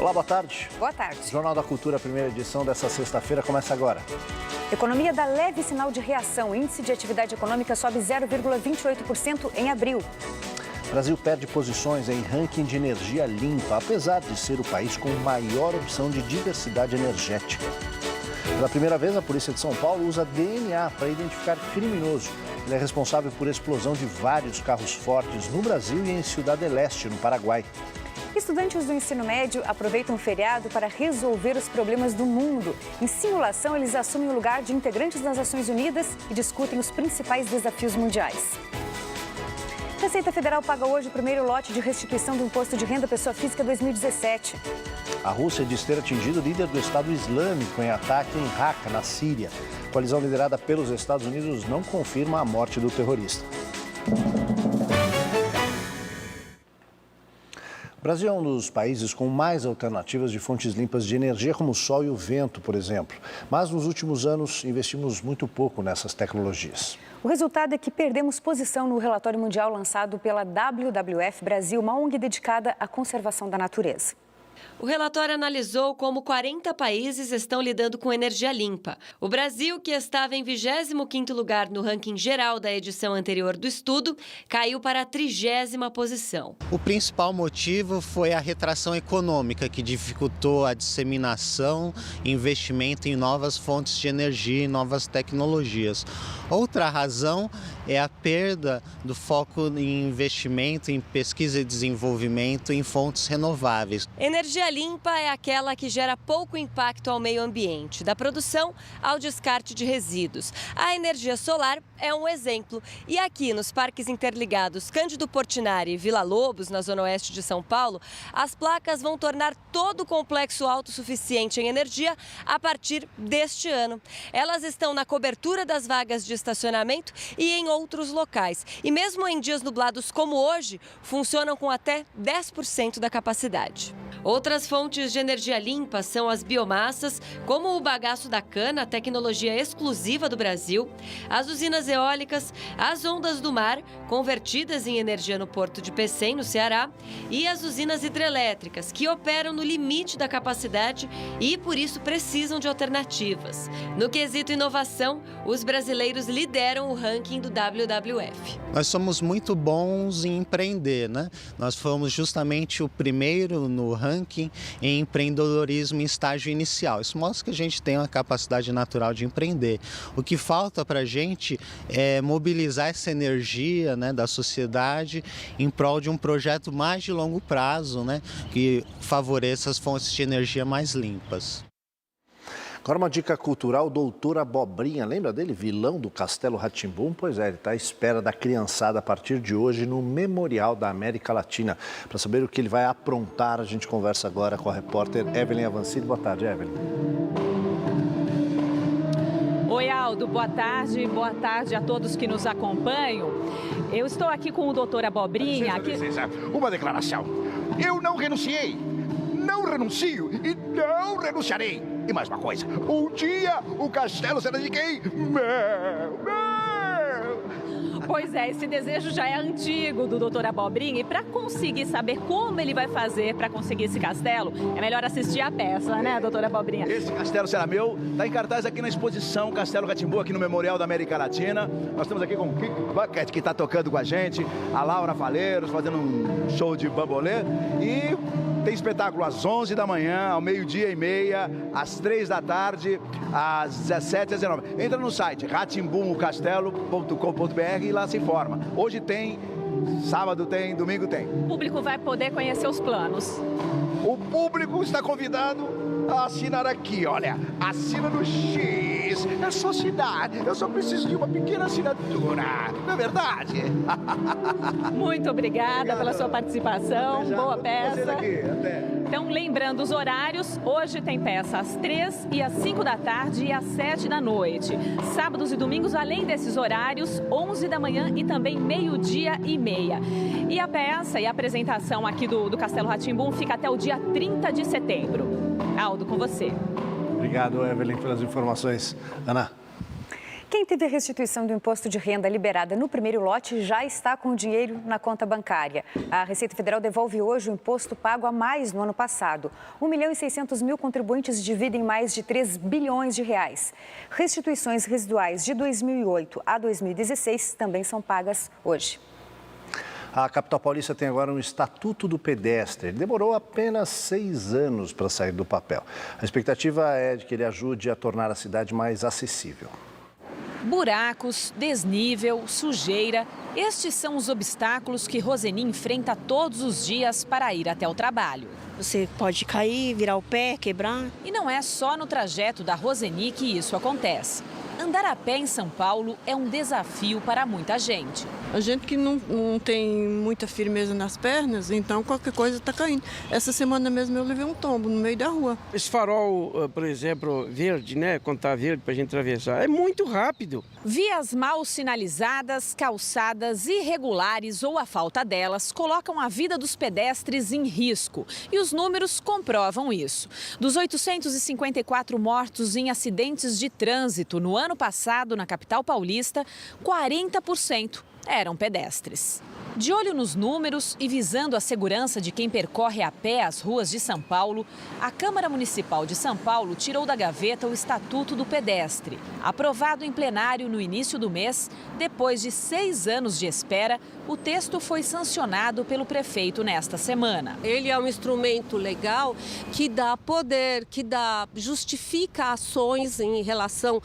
Olá, boa tarde. Boa tarde. O Jornal da Cultura, a primeira edição dessa sexta-feira, começa agora. Economia dá leve sinal de reação. Índice de atividade econômica sobe 0,28% em abril. O Brasil perde posições em ranking de energia limpa, apesar de ser o país com maior opção de diversidade energética. Pela primeira vez, a Polícia de São Paulo usa DNA para identificar criminoso. Ele é responsável por explosão de vários carros fortes no Brasil e em Ciudad del Este, no Paraguai. Estudantes do ensino médio aproveitam o feriado para resolver os problemas do mundo. Em simulação, eles assumem o lugar de integrantes das Nações Unidas e discutem os principais desafios mundiais. A Receita Federal paga hoje o primeiro lote de restituição do Imposto de Renda Pessoa Física 2017. A Rússia diz ter atingido o líder do Estado Islâmico em ataque em Raqqa, na Síria. A coalizão liderada pelos Estados Unidos não confirma a morte do terrorista. O Brasil é um dos países com mais alternativas de fontes limpas de energia, como o sol e o vento, por exemplo. Mas nos últimos anos investimos muito pouco nessas tecnologias. O resultado é que perdemos posição no relatório mundial lançado pela WWF Brasil, uma ONG dedicada à conservação da natureza. O relatório analisou como 40 países estão lidando com energia limpa. O Brasil, que estava em 25º lugar no ranking geral da edição anterior do estudo, caiu para a 30ª posição. O principal motivo foi a retração econômica, que dificultou a disseminação e investimento em novas fontes de energia e novas tecnologias. Outra razão é a perda do foco em investimento em pesquisa e desenvolvimento em fontes renováveis. Energia limpa é aquela que gera pouco impacto ao meio ambiente, da produção ao descarte de resíduos. A energia solar é um exemplo. E aqui nos parques interligados Cândido Portinari e Vila Lobos, na zona oeste de São Paulo, as placas vão tornar todo o complexo autossuficiente em energia a partir deste ano. Elas estão na cobertura das vagas de estacionamento e em outros locais. E mesmo em dias nublados como hoje, funcionam com até 10% da capacidade. Outras fontes de energia limpa são as biomassas, como o bagaço da cana, tecnologia exclusiva do Brasil, as usinas eólicas, as ondas do mar, convertidas em energia no porto de Pecém, no Ceará, e as usinas hidrelétricas, que operam no limite da capacidade e, por isso, precisam de alternativas. No quesito inovação, os brasileiros lideram o ranking do WWF. Nós somos muito bons em empreender, né? Nós fomos justamente o primeiro no ranking em empreendedorismo em estágio inicial. Isso mostra que a gente tem uma capacidade natural de empreender. O que falta para a gente é mobilizar essa energia, né, da sociedade em prol de um projeto mais de longo prazo, né, que favoreça as fontes de energia mais limpas. Agora uma dica cultural, Doutor Abobrinha, lembra dele? Vilão do Castelo Rá-Tim-Bum? Pois é, ele está à espera da criançada a partir de hoje no Memorial da América Latina. Para saber o que ele vai aprontar, a gente conversa agora com a repórter Evelyn Avancini. Boa tarde, Evelyn. Oi, Aldo, boa tarde a todos que nos acompanham. Eu estou aqui com o Doutor Abobrinha. Licença, uma declaração. Eu não renunciei, não renuncio e não renunciarei. E mais uma coisa, um dia o castelo será de quem? Meu! Pois é, esse desejo já é antigo do Doutor Abobrinha e para conseguir saber como ele vai fazer para conseguir esse castelo, é melhor assistir a peça, né, Doutor Abobrinha? Esse castelo será meu, está em cartaz aqui na exposição Castelo Rá-Tim-Bum, aqui no Memorial da América Latina. Nós estamos aqui com o Kiko Bucket, que está tocando com a gente, a Laura Faleiros fazendo um show de bambolê e tem espetáculo às 11 da manhã, ao meio-dia e meia, às 3 da tarde, às 17 às 19. Entra no site ratimbumocastelo.com.br e lá se informa. Hoje tem, sábado tem, domingo tem. O público vai poder conhecer os planos. O público está convidado a assinar aqui, olha, assina no X, é só assinar, eu só preciso de uma pequena assinatura, não é verdade? Muito obrigada pela sua participação, boa peça. Então, lembrando os horários, hoje tem peça às 3 e às 5 da tarde e às 7 da noite. Sábados e domingos, além desses horários, 11 da manhã e também meio-dia e meia. E a peça e a apresentação aqui do Castelo Rá-Tim-Bum fica até o dia 30 de setembro. Aldo, com você. Obrigado, Evelyn, pelas informações. Ana. Quem teve a restituição do imposto de renda liberada no primeiro lote já está com o dinheiro na conta bancária. A Receita Federal devolve hoje o imposto pago a mais no ano passado. 1.600.000 contribuintes dividem mais de 3 bilhões de reais. Restituições residuais de 2008 a 2016 também são pagas hoje. A capital paulista tem agora um Estatuto do Pedestre. Ele demorou apenas 6 anos para sair do papel. A expectativa é de que ele ajude a tornar a cidade mais acessível. Buracos, desnível, sujeira, estes são os obstáculos que Roseni enfrenta todos os dias para ir até o trabalho. Você pode cair, virar o pé, quebrar. E não é só no trajeto da Roseni que isso acontece. Andar a pé em São Paulo é um desafio para muita gente. A gente que não tem muita firmeza nas pernas, então qualquer coisa está caindo. Essa semana mesmo eu levei um tombo no meio da rua. Esse farol, por exemplo, verde, né? Quando está verde para a gente atravessar, é muito rápido. Vias mal sinalizadas, calçadas irregulares ou a falta delas colocam a vida dos pedestres em risco. E os números comprovam isso. Dos 854 mortos em acidentes de trânsito no ano passado na capital paulista, 40% eram pedestres. De olho nos números e visando a segurança de quem percorre a pé as ruas de São Paulo, a Câmara Municipal de São Paulo tirou da gaveta o Estatuto do Pedestre. Aprovado em plenário no início do mês, depois de 6 anos de espera, o texto foi sancionado pelo prefeito nesta semana. Ele é um instrumento legal que dá poder, que justifica ações em relação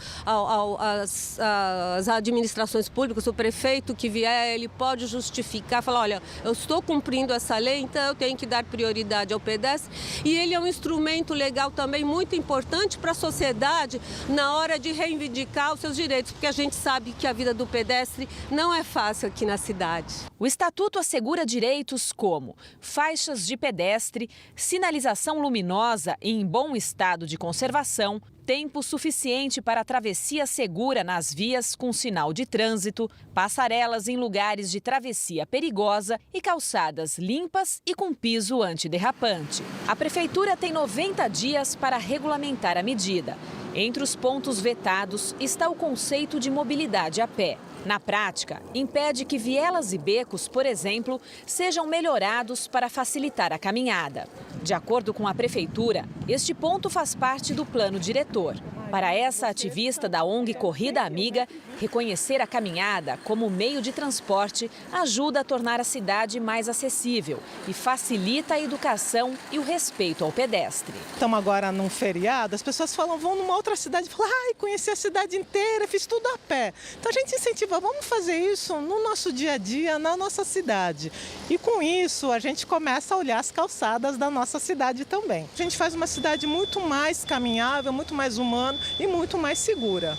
às administrações públicas. O prefeito que vier, ele pode justificar, falar, olha, eu estou cumprindo essa lei, então eu tenho que dar prioridade ao pedestre. E ele é um instrumento legal também muito importante para a sociedade na hora de reivindicar os seus direitos, porque a gente sabe que a vida do pedestre não é fácil aqui na cidade. O Estatuto assegura direitos como faixas de pedestre, sinalização luminosa em bom estado de conservação, tempo suficiente para travessia segura nas vias com sinal de trânsito, passarelas em lugares de travessia perigosa e calçadas limpas e com piso antiderrapante. A Prefeitura tem 90 dias para regulamentar a medida. Entre os pontos vetados está o conceito de mobilidade a pé. Na prática, impede que vielas e becos, por exemplo, sejam melhorados para facilitar a caminhada. De acordo com a Prefeitura, este ponto faz parte do plano diretor. Para essa ativista da ONG Corrida Amiga, reconhecer a caminhada como meio de transporte ajuda a tornar a cidade mais acessível e facilita a educação e o respeito ao pedestre. Estamos agora num feriado, as pessoas vão numa outra cidade e falam, conheci a cidade inteira, fiz tudo a pé. Então a gente incentiva, vamos fazer isso no nosso dia a dia, na nossa cidade. E com isso a gente começa a olhar as calçadas da nossa cidade também. A gente faz uma cidade muito mais caminhável, muito mais humana e muito mais segura.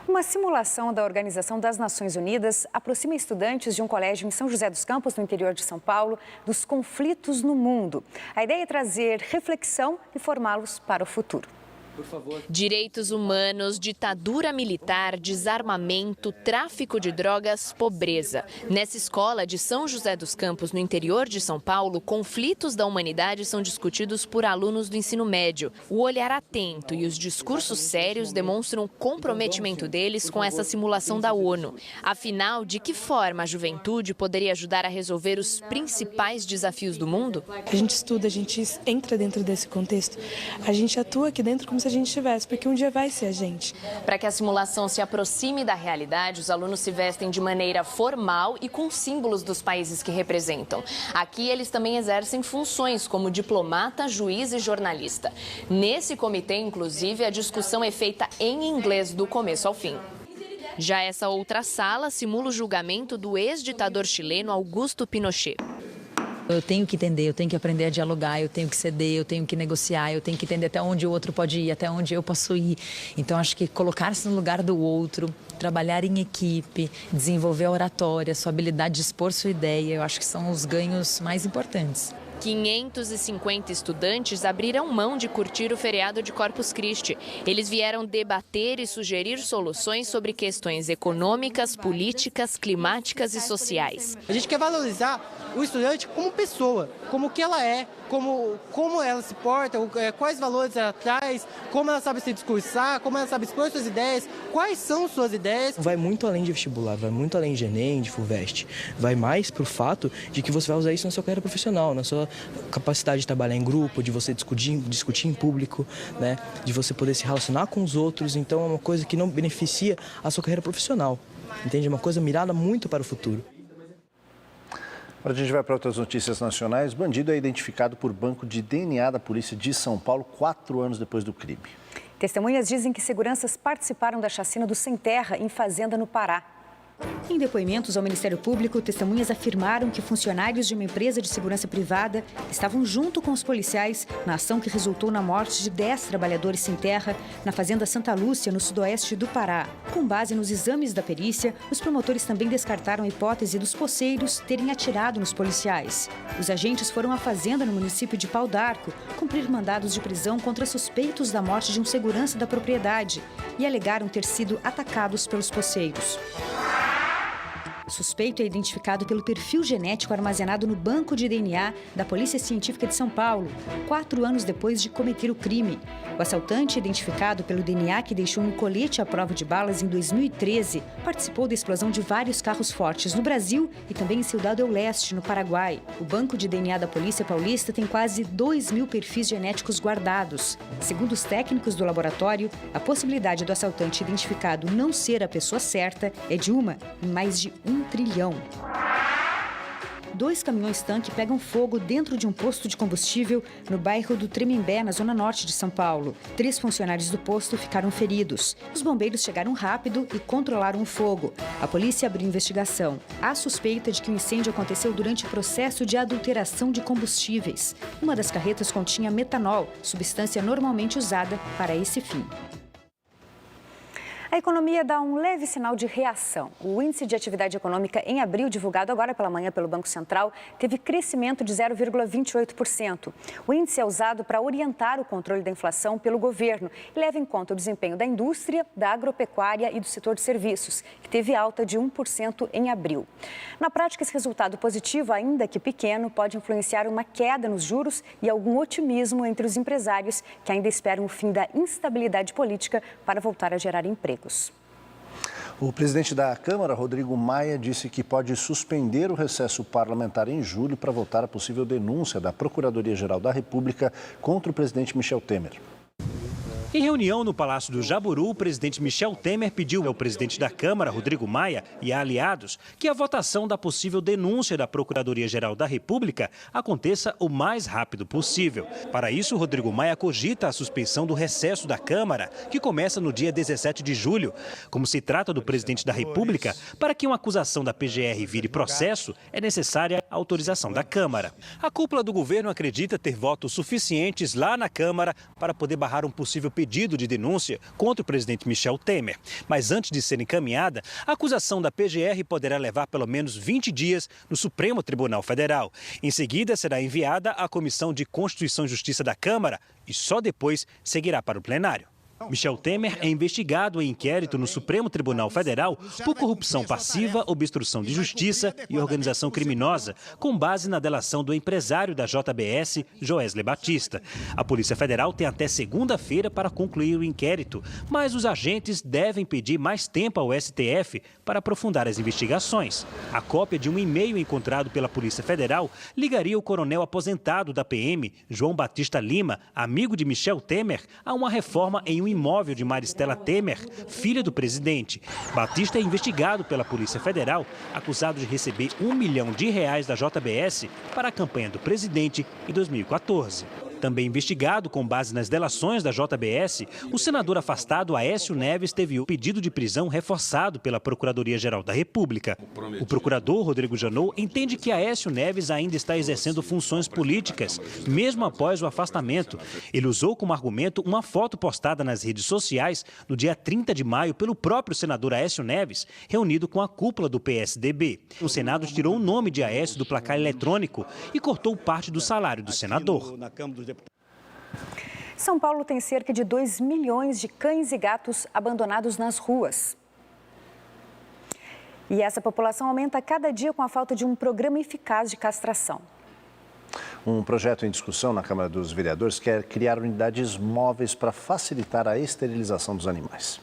Uma simulação da Organização das Nações Unidas aproxima estudantes de um colégio em São José dos Campos, no interior de São Paulo, dos conflitos no mundo. A ideia é trazer reflexão e formá-los para o futuro. Por favor. Direitos humanos, ditadura militar, desarmamento, tráfico de drogas, pobreza. Nessa escola de São José dos Campos, no interior de São Paulo, conflitos da humanidade são discutidos por alunos do ensino médio. O olhar atento e os discursos sérios demonstram o comprometimento deles com essa simulação da ONU. Afinal, de que forma a juventude poderia ajudar a resolver os principais desafios do mundo? A gente estuda, a gente entra dentro desse contexto, a gente atua aqui dentro como se a gente estivesse, porque um dia vai ser a gente. Para que a simulação se aproxime da realidade, os alunos se vestem de maneira formal e com símbolos dos países que representam. Aqui eles também exercem funções como diplomata, juiz e jornalista. Nesse comitê, inclusive, a discussão é feita em inglês do começo ao fim. Já essa outra sala simula o julgamento do ex-ditador chileno Augusto Pinochet. Eu tenho que entender, eu tenho que aprender a dialogar, eu tenho que ceder, eu tenho que negociar, eu tenho que entender até onde o outro pode ir, até onde eu posso ir. Então, acho que colocar-se no lugar do outro, trabalhar em equipe, desenvolver a oratória, sua habilidade de expor sua ideia, eu acho que são os ganhos mais importantes. 550 estudantes abriram mão de curtir o feriado de Corpus Christi. Eles vieram debater e sugerir soluções sobre questões econômicas, políticas, climáticas e sociais. A gente quer valorizar o estudante como pessoa, como que ela é, como ela se porta, quais valores ela traz, como ela sabe se discursar, como ela sabe expor suas ideias, quais são suas ideias. Vai muito além de vestibular, vai muito além de Enem, de FUVEST. Vai mais pro fato de que você vai usar isso na sua carreira profissional, na sua capacidade de trabalhar em grupo, de você discutir em público, né? De você poder se relacionar com os outros. Então é uma coisa que não beneficia a sua carreira profissional, entende? É uma coisa mirada muito para o futuro. Agora a gente vai para outras notícias nacionais. Bandido é identificado por banco de DNA da Polícia de São Paulo 4 anos depois do crime. Testemunhas dizem que seguranças participaram da chacina do Sem Terra em fazenda no Pará. Em depoimentos ao Ministério Público, testemunhas afirmaram que funcionários de uma empresa de segurança privada estavam junto com os policiais na ação que resultou na morte de 10 trabalhadores sem terra na fazenda Santa Lúcia, no sudoeste do Pará. Com base nos exames da perícia, os promotores também descartaram a hipótese dos poceiros terem atirado nos policiais. Os agentes foram à fazenda no município de Pau d'Arco cumprir mandados de prisão contra suspeitos da morte de um segurança da propriedade e alegaram ter sido atacados pelos poceiros. O suspeito é identificado pelo perfil genético armazenado no banco de DNA da Polícia Científica de São Paulo, 4 anos depois de cometer o crime. O assaltante, identificado pelo DNA que deixou um colete à prova de balas em 2013, participou da explosão de vários carros fortes no Brasil e também em Ciudad del Este, no Paraguai. O banco de DNA da Polícia Paulista tem quase 2.000 perfis genéticos guardados. Segundo os técnicos do laboratório, a possibilidade do assaltante identificado não ser a pessoa certa é de uma em mais de 1 trilhão. 2 caminhões-tanque pegam fogo dentro de um posto de combustível no bairro do Tremembé, na zona norte de São Paulo. 3 funcionários do posto ficaram feridos. Os bombeiros chegaram rápido e controlaram o fogo. A polícia abriu investigação. Há suspeita de que o incêndio aconteceu durante o processo de adulteração de combustíveis. Uma das carretas continha metanol, substância normalmente usada para esse fim. A economia dá um leve sinal de reação. O índice de atividade econômica em abril, divulgado agora pela manhã pelo Banco Central, teve crescimento de 0,28%. O índice é usado para orientar o controle da inflação pelo governo e leva em conta o desempenho da indústria, da agropecuária e do setor de serviços, que teve alta de 1% em abril. Na prática, esse resultado positivo, ainda que pequeno, pode influenciar uma queda nos juros e algum otimismo entre os empresários que ainda esperam o fim da instabilidade política para voltar a gerar emprego. O presidente da Câmara, Rodrigo Maia, disse que pode suspender o recesso parlamentar em julho para votar a possível denúncia da Procuradoria-Geral da República contra o presidente Michel Temer. Em reunião no Palácio do Jaburu, o presidente Michel Temer pediu ao presidente da Câmara, Rodrigo Maia, e a aliados que a votação da possível denúncia da Procuradoria-Geral da República aconteça o mais rápido possível. Para isso, Rodrigo Maia cogita a suspensão do recesso da Câmara, que começa no dia 17 de julho. Como se trata do presidente da República, para que uma acusação da PGR vire processo, é necessária a autorização da Câmara. A cúpula do governo acredita ter votos suficientes lá na Câmara para poder barrar um possível pedido de denúncia contra o presidente Michel Temer. Mas antes de ser encaminhada, a acusação da PGR poderá levar pelo menos 20 dias no Supremo Tribunal Federal. Em seguida, será enviada à Comissão de Constituição e Justiça da Câmara e só depois seguirá para o plenário. Michel Temer é investigado em inquérito no Supremo Tribunal Federal por corrupção passiva, obstrução de justiça e organização criminosa, com base na delação do empresário da JBS, Joesley Batista. A Polícia Federal tem até segunda-feira para concluir o inquérito, mas os agentes devem pedir mais tempo ao STF para aprofundar as investigações. A cópia de um e-mail encontrado pela Polícia Federal ligaria o coronel aposentado da PM, João Batista Lima, amigo de Michel Temer, a uma reforma em um imóvel de Maristela Temer, filha do presidente. Batista é investigado pela Polícia Federal, acusado de receber R$1 milhão da JBS para a campanha do presidente em 2014. Também investigado com base nas delações da JBS, o senador afastado Aécio Neves teve o pedido de prisão reforçado pela Procuradoria-Geral da República. O procurador Rodrigo Janot entende que Aécio Neves ainda está exercendo funções políticas, mesmo após o afastamento. Ele usou como argumento uma foto postada nas redes sociais no dia 30 de maio pelo próprio senador Aécio Neves, reunido com a cúpula do PSDB. O Senado tirou o nome de Aécio do placar eletrônico e cortou parte do salário do senador. São Paulo tem cerca de 2 milhões de cães e gatos abandonados nas ruas. E essa população aumenta a cada dia com a falta de um programa eficaz de castração. Um projeto em discussão na Câmara dos Vereadores quer criar unidades móveis para facilitar a esterilização dos animais.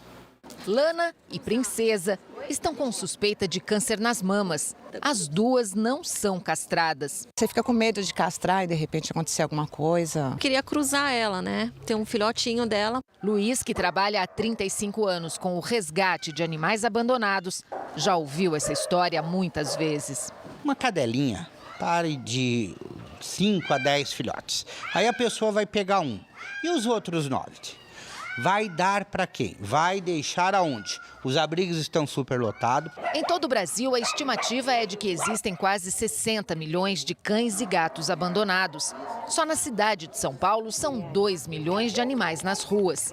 Lana e Princesa estão com suspeita de câncer nas mamas. As duas não são castradas. Você fica com medo de castrar e de repente acontecer alguma coisa. Eu queria cruzar ela, né? Ter um filhotinho dela. Luiz, que trabalha há 35 anos com o resgate de animais abandonados, já ouviu essa história muitas vezes. Uma cadelinha pare de 5 a 10 filhotes. Aí a pessoa vai pegar um. E os outros 9? Vai dar para quem? Vai deixar aonde? Os abrigos estão superlotados. Em todo o Brasil, a estimativa é de que existem quase 60 milhões de cães e gatos abandonados. Só na cidade de São Paulo são 2 milhões de animais nas ruas.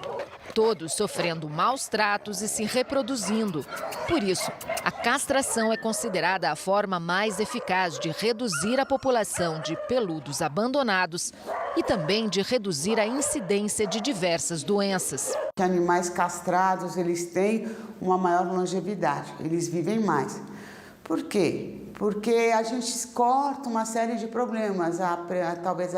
Todos sofrendo maus tratos e se reproduzindo. Por isso, a castração é considerada a forma mais eficaz de reduzir a população de peludos abandonados e também de reduzir a incidência de diversas doenças. Animais castrados, eles têm uma maior longevidade, eles vivem mais. Por quê? Porque a gente corta uma série de problemas, talvez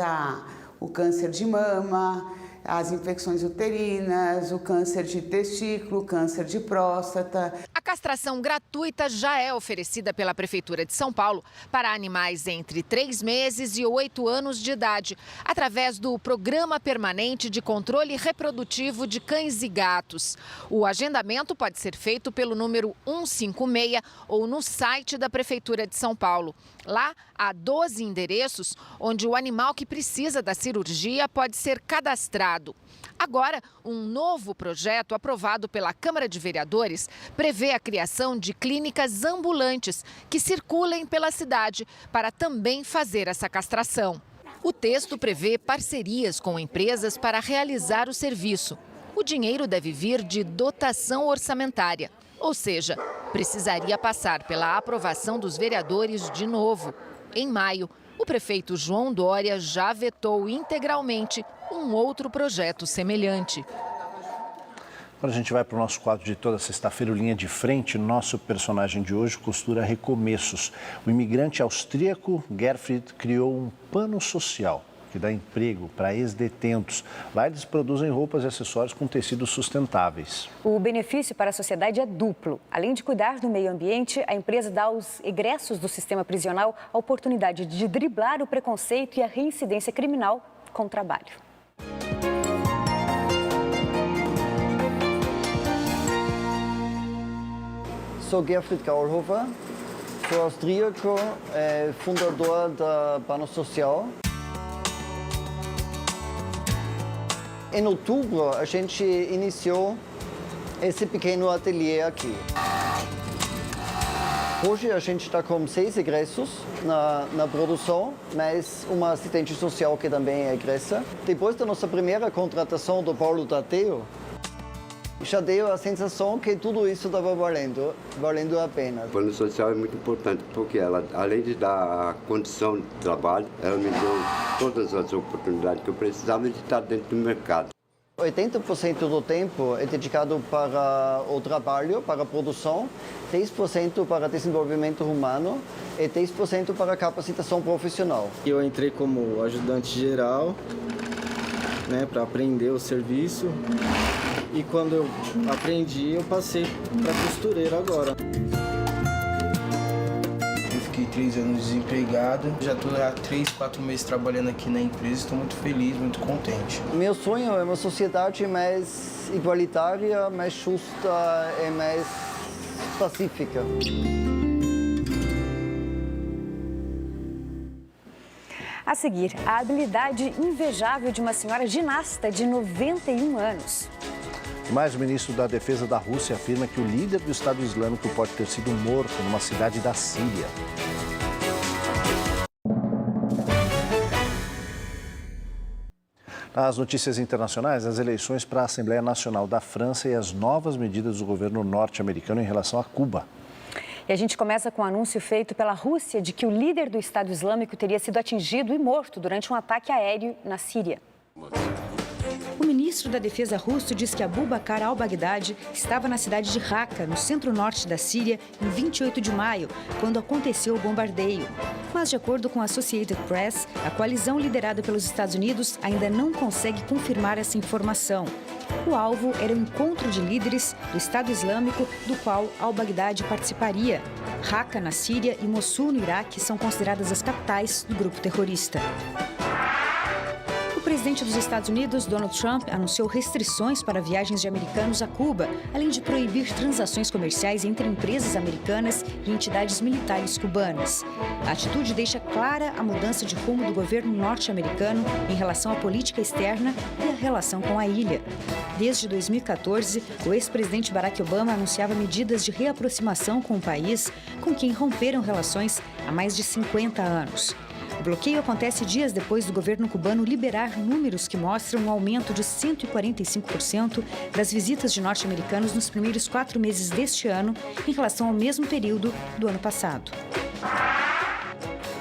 o câncer de mama, as infecções uterinas, o câncer de testículo, o câncer de próstata. A castração gratuita já é oferecida pela Prefeitura de São Paulo para animais entre 3 meses e 8 anos de idade, através do Programa Permanente de Controle Reprodutivo de Cães e Gatos. O agendamento pode ser feito pelo número 156 ou no site da Prefeitura de São Paulo. Lá há 12 endereços onde o animal que precisa da cirurgia pode ser cadastrado. Agora, um novo projeto aprovado pela Câmara de Vereadores prevê a criação de clínicas ambulantes que circulem pela cidade para também fazer essa castração. O texto prevê parcerias com empresas para realizar o serviço. O dinheiro deve vir de dotação orçamentária, ou seja, precisaria passar pela aprovação dos vereadores de novo. Em maio, o prefeito João Dória já vetou integralmente um outro projeto semelhante. Agora a gente vai para o nosso quadro de toda sexta-feira, o Linha de Frente. Nosso personagem de hoje costura recomeços. O imigrante austríaco Gerfried criou um pano social que dá emprego para ex-detentos. Lá eles produzem roupas e acessórios com tecidos sustentáveis. O benefício para a sociedade é duplo. Além de cuidar do meio ambiente, a empresa dá aos egressos do sistema prisional a oportunidade de driblar o preconceito e a reincidência criminal com o trabalho. Sou Gerfried Gaulhofer, sou austríaco, fundador da Pano Social. Em outubro, a gente iniciou esse pequeno ateliê aqui. Hoje a gente está com 6 egressos na produção, mas uma assistente social que também é egressa. Depois da nossa primeira contratação do Paulo Tadeu, já deu a sensação que tudo isso estava valendo a pena. O plano social é muito importante porque ela, além de dar a condição de trabalho, ela me deu todas as oportunidades que eu precisava de estar dentro do mercado. 80% do tempo é dedicado para o trabalho, para a produção, 10% para desenvolvimento humano e 10% para capacitação profissional. Eu entrei como ajudante geral, para aprender o serviço. E quando eu aprendi, eu passei para costureira agora. Eu fiquei 3 anos desempregado. Já estou há 3, 4 meses trabalhando aqui na empresa. Estou muito feliz, muito contente. Meu sonho é uma sociedade mais igualitária, mais justa e mais pacífica. A seguir, a habilidade invejável de uma senhora ginasta de 91 anos. Mas o ministro da Defesa da Rússia afirma que o líder do Estado Islâmico pode ter sido morto numa cidade da Síria. Nas notícias internacionais, as eleições para a Assembleia Nacional da França e as novas medidas do governo norte-americano em relação a Cuba. E a gente começa com um anúncio feito pela Rússia de que o líder do Estado Islâmico teria sido atingido e morto durante um ataque aéreo na Síria. O ministro da Defesa russo diz que Abu Bakr al-Baghdadi estava na cidade de Raqqa, no centro-norte da Síria, em 28 de maio, quando aconteceu o bombardeio. Mas, de acordo com a Associated Press, a coalizão liderada pelos Estados Unidos ainda não consegue confirmar essa informação. O alvo era o encontro de líderes do Estado Islâmico, do qual al-Baghdadi participaria. Raqqa, na Síria, e Mossul, no Iraque, são consideradas as capitais do grupo terrorista. O presidente dos Estados Unidos, Donald Trump, anunciou restrições para viagens de americanos a Cuba, além de proibir transações comerciais entre empresas americanas e entidades militares cubanas. A atitude deixa clara a mudança de rumo do governo norte-americano em relação à política externa e à relação com a ilha. Desde 2014, o ex-presidente Barack Obama anunciava medidas de reaproximação com o país, com quem romperam relações há mais de 50 anos. O bloqueio acontece dias depois do governo cubano liberar números que mostram um aumento de 145% das visitas de norte-americanos nos primeiros 4 meses deste ano, em relação ao mesmo período do ano passado.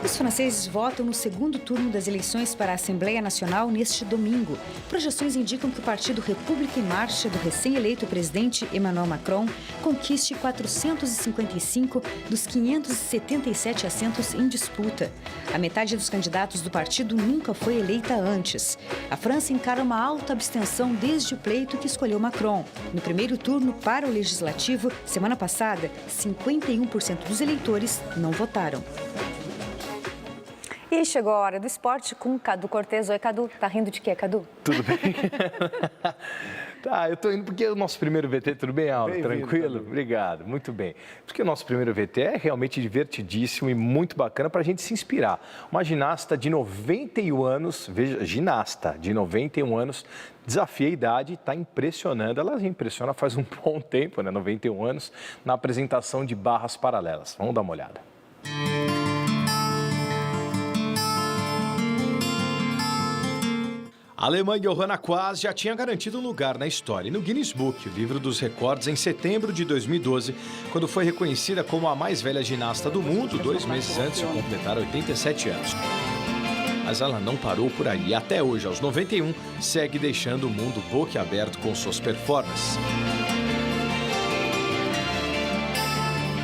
Os franceses votam no segundo turno das eleições para a Assembleia Nacional neste domingo. Projeções indicam que o Partido República em Marcha do recém-eleito presidente Emmanuel Macron conquiste 455 dos 577 assentos em disputa. A metade dos candidatos do partido nunca foi eleita antes. A França encara uma alta abstenção desde o pleito que escolheu Macron. No primeiro turno para o Legislativo, semana passada, 51% dos eleitores não votaram. E chegou a hora do esporte com Cadu Cortez. Oi, Cadu. Tá rindo de quê, Cadu? Tudo bem? Tá, eu tô indo porque é o nosso primeiro VT, tudo bem, Aula? Tranquilo? Cadu. Obrigado, muito bem. Porque o nosso primeiro VT é realmente divertidíssimo e muito bacana para a gente se inspirar. Uma ginasta de 91 anos, veja, ginasta de 91 anos, desafia a idade, está impressionando. Ela impressiona faz um bom tempo, né? 91 anos, na apresentação de barras paralelas. Vamos dar uma olhada. A alemã Johanna Quast já tinha garantido um lugar na história e no Guinness Book, o livro dos recordes, em setembro de 2012, quando foi reconhecida como a mais velha ginasta do mundo, 2 meses antes de completar 87 anos. Mas ela não parou por aí e até hoje, aos 91, segue deixando o mundo boquiaberto com suas performances.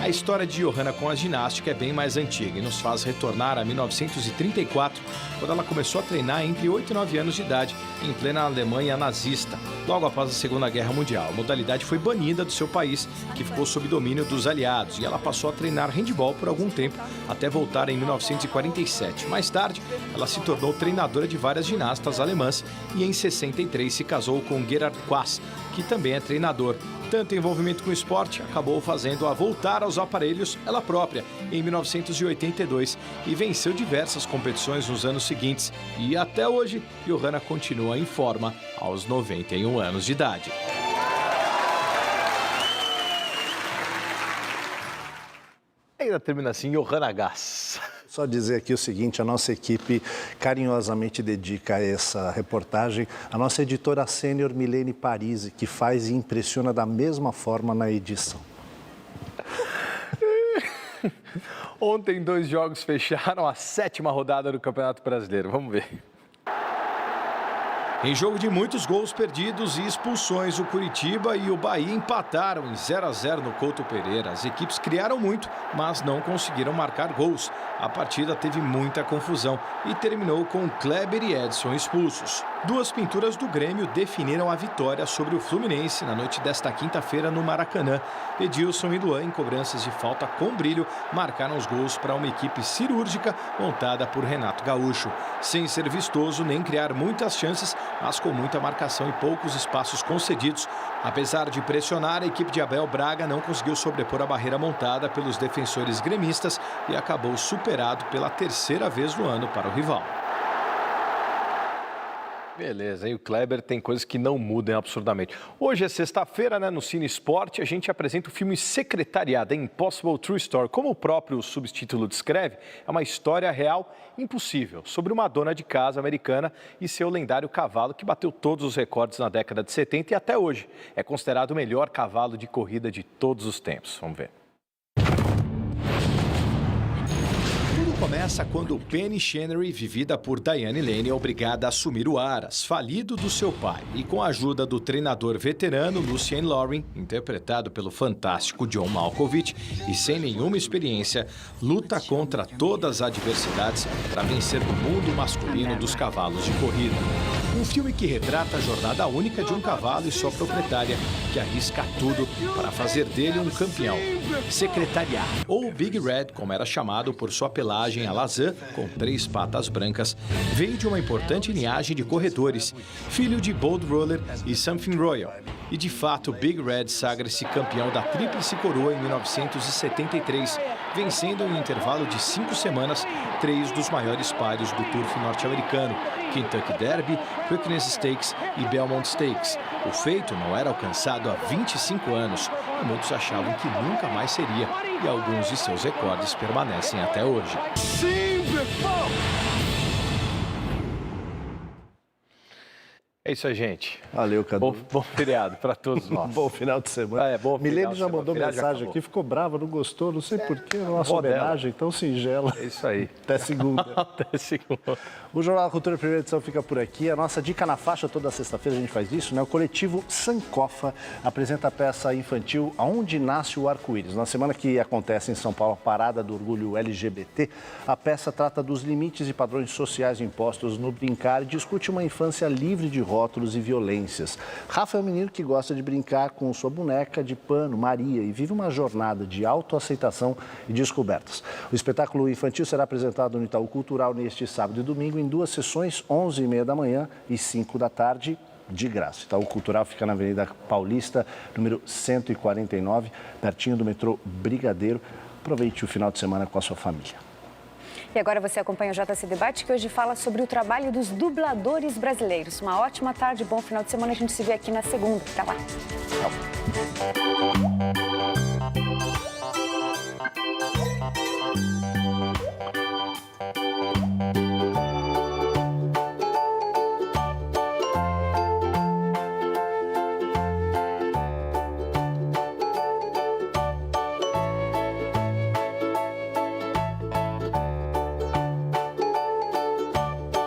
A história de Johanna com a ginástica é bem mais antiga e nos faz retornar a 1934, quando ela começou a treinar entre 8 e 9 anos de idade, em plena Alemanha nazista. Logo após a Segunda Guerra Mundial, a modalidade foi banida do seu país, que ficou sob domínio dos aliados, e ela passou a treinar handebol por algum tempo, até voltar em 1947. Mais tarde, ela se tornou treinadora de várias ginastas alemãs e em 63 se casou com Gerhard Quast, que também é treinador. Tanto envolvimento com o esporte acabou fazendo-a voltar aos aparelhos ela própria em 1982 e venceu diversas competições nos anos seguintes. E até hoje, Johanna continua em forma aos 91 anos de idade. Ainda termina assim, Johanna Gass. Só dizer aqui o seguinte, a nossa equipe carinhosamente dedica essa reportagem à nossa editora sênior Milene Parisi, que faz e impressiona da mesma forma na edição. Ontem, 2 jogos fecharam a 7ª rodada do Campeonato Brasileiro. Vamos ver. Em jogo de muitos gols perdidos e expulsões, o Curitiba e o Bahia empataram em 0-0 no Couto Pereira. As equipes criaram muito, mas não conseguiram marcar gols. A partida teve muita confusão e terminou com Kleber e Edson expulsos. 2 pinturas do Grêmio definiram a vitória sobre o Fluminense na noite desta quinta-feira no Maracanã. Edilson e Luan, em cobranças de falta com brilho, marcaram os gols para uma equipe cirúrgica montada por Renato Gaúcho. Sem ser vistoso nem criar muitas chances, mas com muita marcação e poucos espaços concedidos. Apesar de pressionar, a equipe de Abel Braga não conseguiu sobrepor a barreira montada pelos defensores gremistas e acabou superado pela 3ª vez no ano para o rival. Beleza, e o Kleber tem coisas que não mudam absurdamente. Hoje é sexta-feira, né? No Cine Esporte, a gente apresenta o filme Secretariado, The Impossible True Story. Como o próprio subtítulo descreve, é uma história real impossível sobre uma dona de casa americana e seu lendário cavalo que bateu todos os recordes na década de 70 e até hoje é considerado o melhor cavalo de corrida de todos os tempos. Vamos ver. Começa quando Penny Chenery, vivida por Diane Lane, é obrigada a assumir o Aras, falido do seu pai. E com a ajuda do treinador veterano Lucien Loring, interpretado pelo fantástico John Malkovich, e sem nenhuma experiência, luta contra todas as adversidades para vencer no mundo masculino dos cavalos de corrida. Um filme que retrata a jornada única de um cavalo e sua proprietária, que arrisca tudo para fazer dele um campeão. Secretariado, ou Big Red, como era chamado por sua pelagem alazã, com 3 patas brancas, veio de uma importante linhagem de corredores, filho de Bold Roller e Something Royal. E de fato, Big Red sagra-se campeão da Tríplice Coroa em 1973, vencendo em um intervalo de 5 semanas 3 dos maiores páreos do turf norte-americano, Kentucky Derby, Preakness Stakes e Belmont Stakes. O feito não era alcançado há 25 anos e muitos achavam que nunca mais seria, e alguns de seus recordes permanecem até hoje. É isso aí, gente. Valeu, Cadu. Bom feriado para todos nós. Bom final de semana. Milene já mandou mensagem aqui, ficou brava, não gostou, não sei porquê, nossa homenagem tão singela. É isso aí. Até segunda. Até segunda. O Jornal da Cultura, primeira edição, fica por aqui. A nossa dica na faixa, toda sexta-feira a gente faz isso, né? O coletivo Sankofa apresenta a peça infantil Aonde Nasce o Arco-Íris. Na semana que acontece em São Paulo a Parada do Orgulho LGBT, a peça trata dos limites e padrões sociais impostos no brincar e discute uma infância livre de rótulos e violências. Rafa é um menino que gosta de brincar com sua boneca de pano, Maria, e vive uma jornada de autoaceitação e descobertas. O espetáculo infantil será apresentado no Itaú Cultural neste sábado e domingo em 2 sessões, 11h30 da manhã e 5 da tarde, de graça. Itaú Cultural fica na Avenida Paulista, número 149, pertinho do metrô Brigadeiro. Aproveite o final de semana com a sua família. E agora você acompanha o JC Debate, que hoje fala sobre o trabalho dos dubladores brasileiros. Uma ótima tarde, bom final de semana. A gente se vê aqui na segunda. Até lá. Tchau.